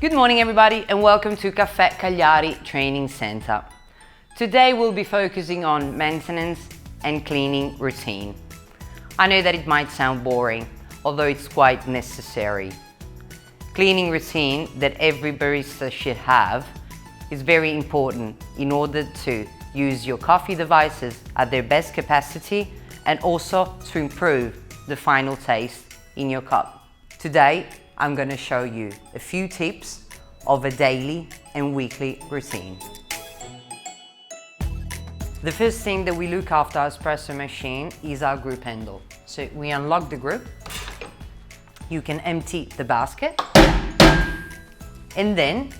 Good morning everybody and welcome to Caffè Cagliari Training Center. Today we'll be focusing on maintenance and cleaning routine. I know that it might sound boring, although it's quite necessary. Cleaning routine that every barista should have is very important in order to use your coffee devices at their best capacity and also to improve the final taste in your cup. Today, I'm going to show you a few tips of a daily and weekly routine. The first thing that we look after our espresso machine is our group handle. So we unlock the group, you can empty the basket, and then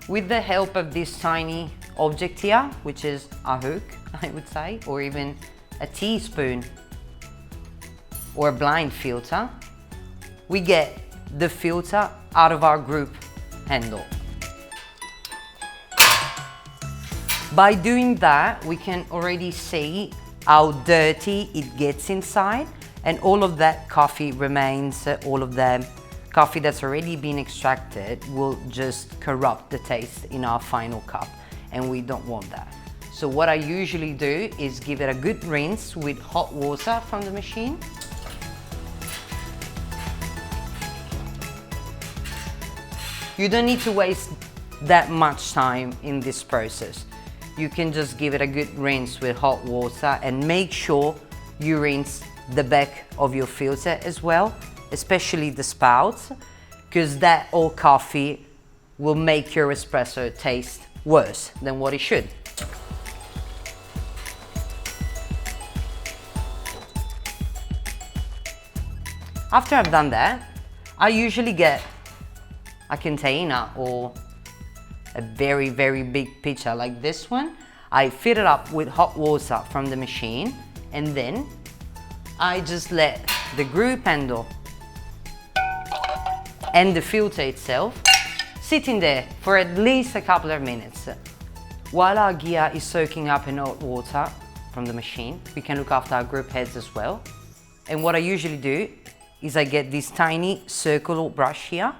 with the help of this tiny object here, which is a hook, I would say, or even a teaspoon or a blind filter, we get the filter out of our group handle. By doing that, we can already see how dirty it gets inside, and all of that coffee remains, all of the coffee that's already been extracted will just corrupt the taste in our final cup, and we don't want that. So what I usually do is give it a good rinse with hot water from the machine. You don't need to waste that much time in this process. You can just give it a good rinse with hot water and make sure you rinse the back of your filter as well, especially the spouts, because that old coffee will make your espresso taste worse than what it should. After I've done that, I usually get a container or a very big pitcher like this one. I fill it up with hot water from the machine, and then I just let the group handle and the filter itself sit in there for at least a couple of minutes. While our gear is soaking up in hot water from the machine, we can look after our group heads as well. And what I usually do is I get this tiny circular brush here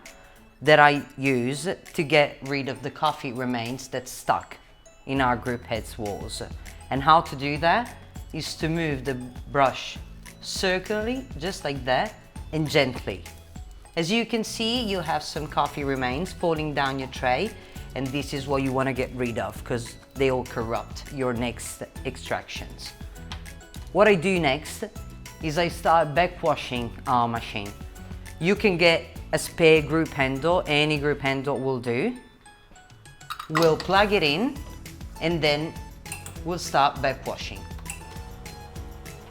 that I use to get rid of the coffee remains that's stuck in our group heads walls. And how to do that is to move the brush circularly, just like that, and gently. As you can see, you have some coffee remains falling down your tray, and this is what you want to get rid of because they will corrupt your next extractions. What I do next is I start backwashing our machine. You can get a spare group handle, any group handle will do. We'll plug it in and then we'll start backwashing.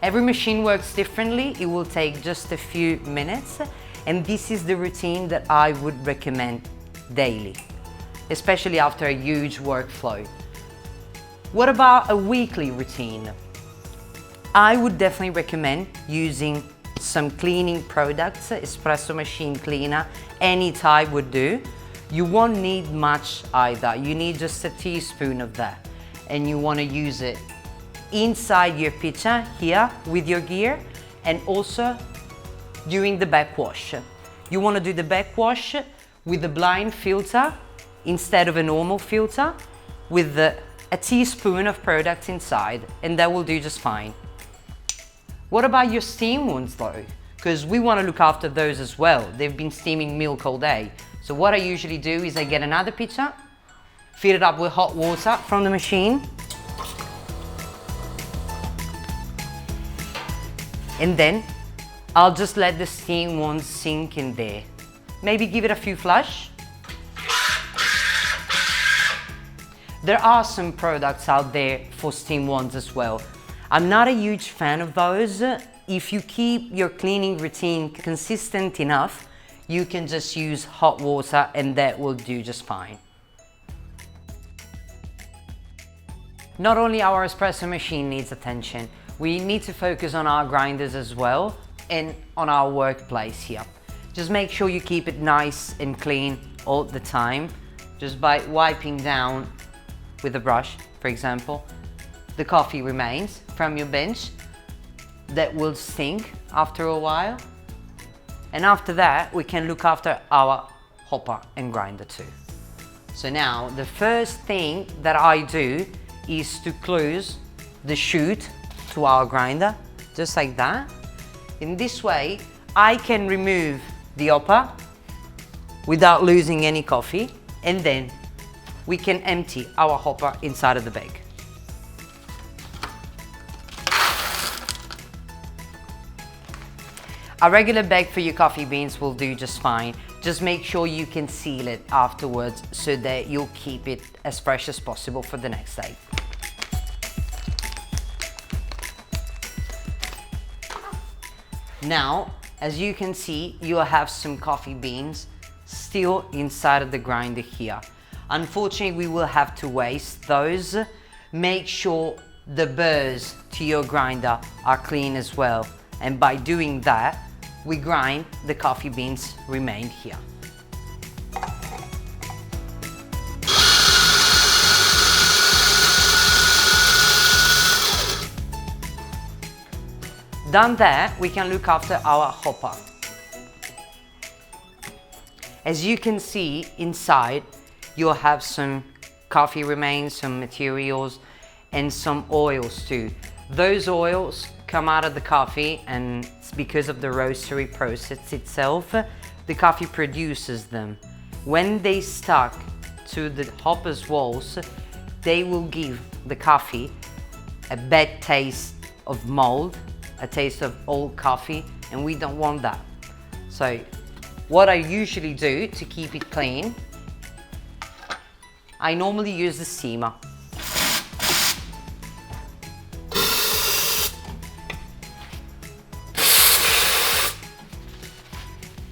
Every machine works differently. It will take just a few minutes, and this is the routine that I would recommend daily, especially after a huge workflow. What about a weekly routine? I would definitely recommend using some cleaning products, espresso machine cleaner, any type would do. You won't need much either. You need just a teaspoon of that, and you want to use it inside your pitcher here with your gear, and also during the backwash. You want to do the backwash with a blind filter instead of a normal filter, with a teaspoon of product inside, and that will do just fine. What about your steam ones though? Because we want to look after those as well. They've been steaming milk all day. So what I usually do is I get another pitcher, fill it up with hot water from the machine, and then I'll just let the steam ones sink in there. Maybe give it a few flush. There are some products out there for steam ones as well. I'm not a huge fan of those. If you keep your cleaning routine consistent enough, you can just use hot water and that will do just fine. Not only our espresso machine needs attention, we need to focus on our grinders as well and on our workplace here. Just make sure you keep it nice and clean all the time, just by wiping down with a brush, for example, the coffee remains from your bench that will stink after a while. And after that, we can look after our hopper and grinder too. So now the first thing that I do is to close the chute to our grinder, just like that. In this way, I can remove the hopper without losing any coffee, and then we can empty our hopper inside of the bag. A regular bag for your coffee beans will do just fine. Just make sure you can seal it afterwards so that you'll keep it as fresh as possible for the next day. Now, as you can see, you'll have some coffee beans still inside of the grinder here. Unfortunately, we will have to waste those. Make sure the burrs to your grinder are clean as well. And by doing that, we grind the coffee beans remain here. Done that, we can look after our hopper. As you can see inside, you'll have some coffee remains, some materials, and some oils too. Those oils come out of the coffee, and it's because of the roastery process itself, the coffee produces them. When they stuck to the hopper's walls, they will give the coffee a bad taste of mold, a taste of old coffee, and we don't want that. So what I usually do to keep it clean, I normally use the steamer.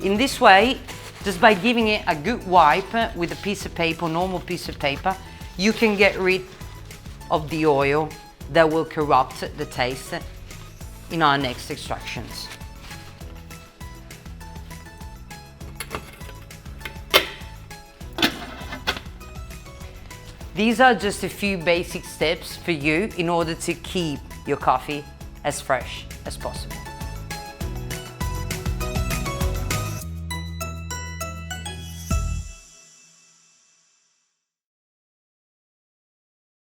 In this way, just by giving it a good wipe with a piece of paper, normal piece of paper, you can get rid of the oil that will corrupt the taste in our next extractions. These are just a few basic steps for you in order to keep your coffee as fresh as possible.